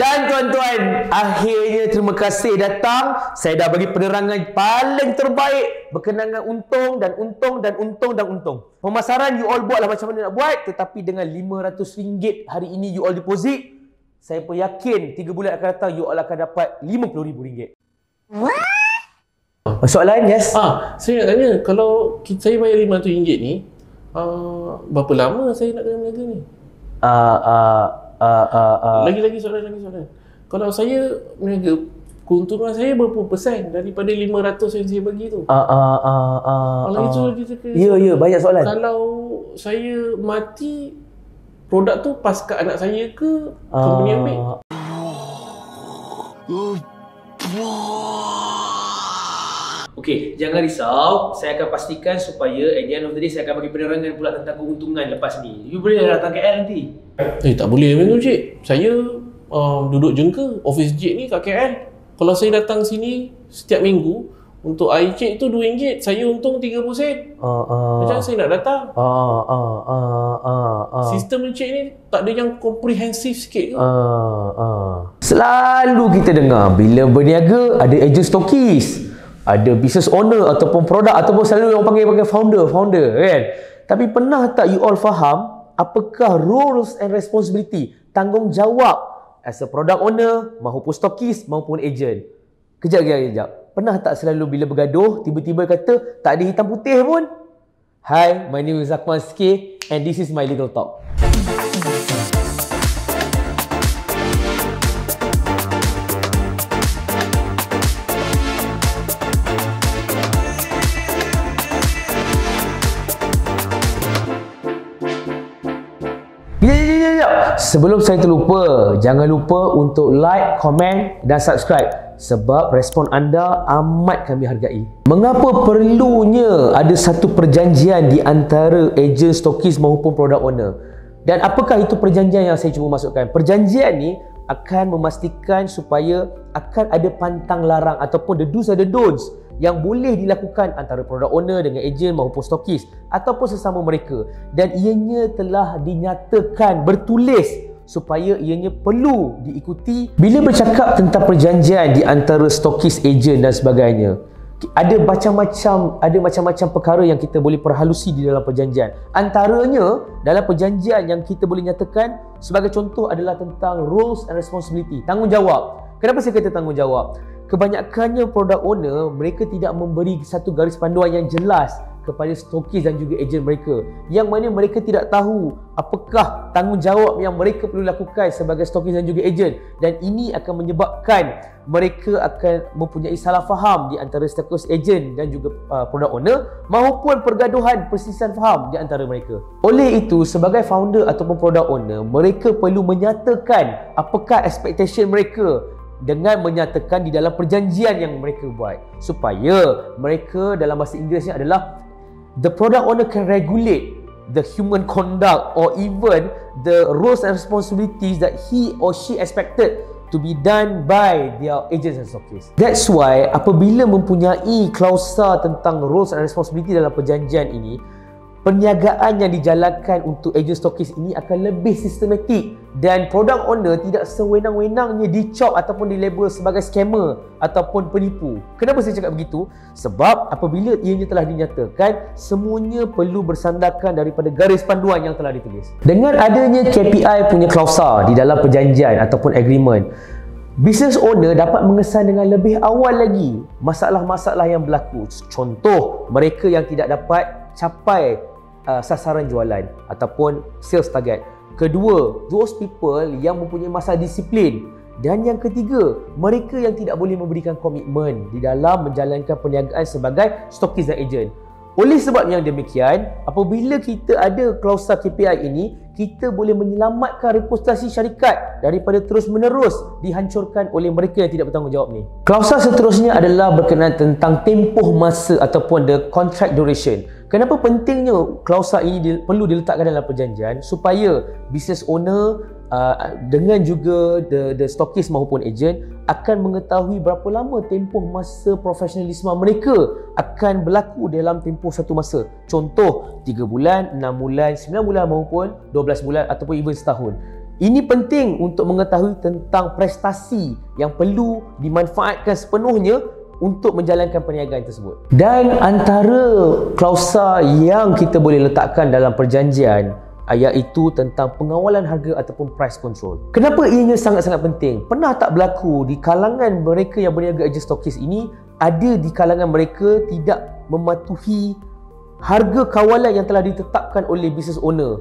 Dan tuan-tuan, akhirnya terima kasih datang. Saya dah bagi penerangan paling terbaik berkenaan dengan untung dan untung dan untung dan untung. Pemasaran you all buatlah macam mana nak buat, tetapi dengan RM500 hari ini you all deposit, saya pun yakin 3 bulan akan datang you all akan dapat RM50,000. Soalan, yes? Saya nak tanya, kalau saya bayar RM500 ni, berapa lama saya nak kena berniaga ni? Lagi soalan. Kalau saya berniaga, keuntungan saya berapa persen daripada 500 yang saya bagi tu? Kalau itu lagi cakap. Ya, banyak soalan. Kalau saya mati, produk tu pas ke anak saya ke company ambil? Okey, jangan risau. Saya akan pastikan supaya at the end of the day saya akan bagi penerangan pula tentang keuntungan lepas ni. You boleh datang KL nanti? Tak boleh macam tu, cik. Saya duduk jengka. Office cik ni kat KL. Kalau saya datang sini setiap minggu, untuk air cik tu RM2, saya untung 30 sen. Macam saya nak datang? Sistem cik ni tak ada yang komprehensif sikit ke? Selalu kita dengar bila berniaga ada agent stokis, ada business owner ataupun produk, ataupun selalu orang panggil founder kan. Tapi pernah tak you all faham apakah roles and responsibility, tanggungjawab as a product owner maupun stokis maupun agent? Kejap. Pernah tak selalu bila bergaduh tiba-tiba kata tak ada hitam putih pun? Hi, my name is Zakwan SK and this is my legal talk. Sebelum saya terlupa, jangan lupa untuk like, komen dan subscribe sebab respon anda amat kami hargai. Mengapa perlunya ada satu perjanjian di antara ejen, stokis maupun product owner? Dan apakah itu perjanjian yang saya cuba masukkan? Perjanjian ni akan memastikan supaya akan ada pantang larang ataupun the do's and the don'ts yang boleh dilakukan antara product owner dengan ejen maupun stokis ataupun sesama mereka, dan ianya telah dinyatakan bertulis supaya ianya perlu diikuti. Bila bercakap tentang perjanjian di antara stokis, ejen dan sebagainya, ada macam-macam perkara yang kita boleh perhalusi di dalam perjanjian. Antaranya dalam perjanjian yang kita boleh nyatakan sebagai contoh adalah tentang roles and responsibility, tanggungjawab. Kenapa saya kata tanggungjawab? Kebanyakannya product owner, mereka tidak memberi satu garis panduan yang jelas kepada stokis dan juga ejen mereka, yang mana mereka tidak tahu apakah tanggungjawab yang mereka perlu lakukan sebagai stokis dan juga ejen, dan ini akan menyebabkan mereka akan mempunyai salah faham di antara stokis, ejen dan juga product owner, maupun pergaduhan perselisihan faham di antara mereka. Oleh itu, sebagai founder ataupun product owner, mereka perlu menyatakan apakah expectation mereka dengan menyatakan di dalam perjanjian yang mereka buat, supaya mereka, dalam bahasa Inggerisnya adalah the product owner can regulate the human conduct or even the roles and responsibilities that he or she expected to be done by their agents and stockists. That's why apabila mempunyai klausa tentang roles and responsibility dalam perjanjian ini, perniagaan yang dijalankan untuk agent stokis ini akan lebih sistematik, dan product owner tidak sewenang-wenangnya dicop ataupun dilabel sebagai scammer ataupun penipu. Kenapa saya cakap begitu? Sebab apabila ianya telah dinyatakan, semuanya perlu bersandarkan daripada garis panduan yang telah ditulis. Dengan adanya KPI punya klausa di dalam perjanjian ataupun agreement, business owner dapat mengesan dengan lebih awal lagi masalah-masalah yang berlaku. Contoh, mereka yang tidak dapat capai sasaran jualan ataupun sales target. Kedua, those people yang mempunyai masalah disiplin. Dan yang ketiga, mereka yang tidak boleh memberikan komitmen di dalam menjalankan perniagaan sebagai stokis dan ejen. Oleh sebab yang demikian, apabila kita ada klausa KPI ini, kita boleh menyelamatkan reputasi syarikat daripada terus-menerus dihancurkan oleh mereka yang tidak bertanggungjawab ni. Klausa seterusnya adalah berkenaan tentang tempoh masa ataupun the contract duration. Kenapa pentingnya klausa ini perlu diletakkan dalam perjanjian? Supaya business owner dengan juga the stokis maupun ejen akan mengetahui berapa lama tempoh masa profesionalisme mereka akan berlaku dalam tempoh satu masa. Contoh, 3 bulan, 6 bulan, 9 bulan maupun 12 bulan ataupun even setahun. Ini penting untuk mengetahui tentang prestasi yang perlu dimanfaatkan sepenuhnya untuk menjalankan perniagaan tersebut. Dan antara klausa yang kita boleh letakkan dalam perjanjian iaitu tentang pengawalan harga ataupun price control. Kenapa ianya sangat-sangat penting? Pernah tak berlaku di kalangan mereka yang berniaga ejen stokis ini, ada di kalangan mereka tidak mematuhi harga kawalan yang telah ditetapkan oleh business owner.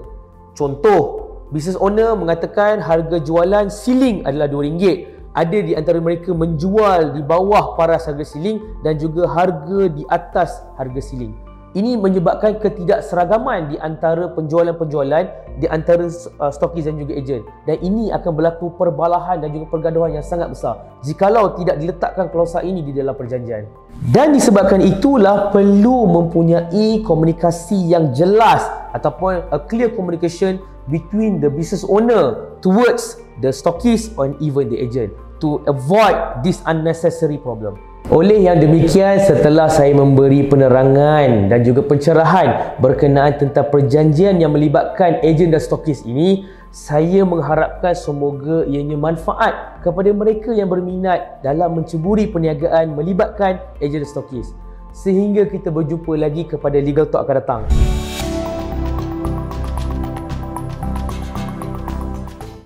Contoh, business owner mengatakan harga jualan ceiling adalah RM2. Ada di antara mereka menjual di bawah paras harga ceiling dan juga harga di atas harga ceiling. Ini menyebabkan ketidakseragaman di antara penjualan-penjualan di antara stokis dan juga ejen. Dan ini akan berlaku perbalahan dan juga pergaduhan yang sangat besar jikalau tidak diletakkan klausa ini di dalam perjanjian. Dan disebabkan itulah perlu mempunyai komunikasi yang jelas ataupun a clear communication between the business owner towards the stockist and even the agent to avoid this unnecessary problem. Oleh yang demikian, setelah saya memberi penerangan dan juga pencerahan berkenaan tentang perjanjian yang melibatkan ejen dan stokis ini, saya mengharapkan semoga ianya manfaat kepada mereka yang berminat dalam menceburi perniagaan melibatkan ejen dan stokis. Sehingga kita berjumpa lagi kepada Legal Talk akan datang.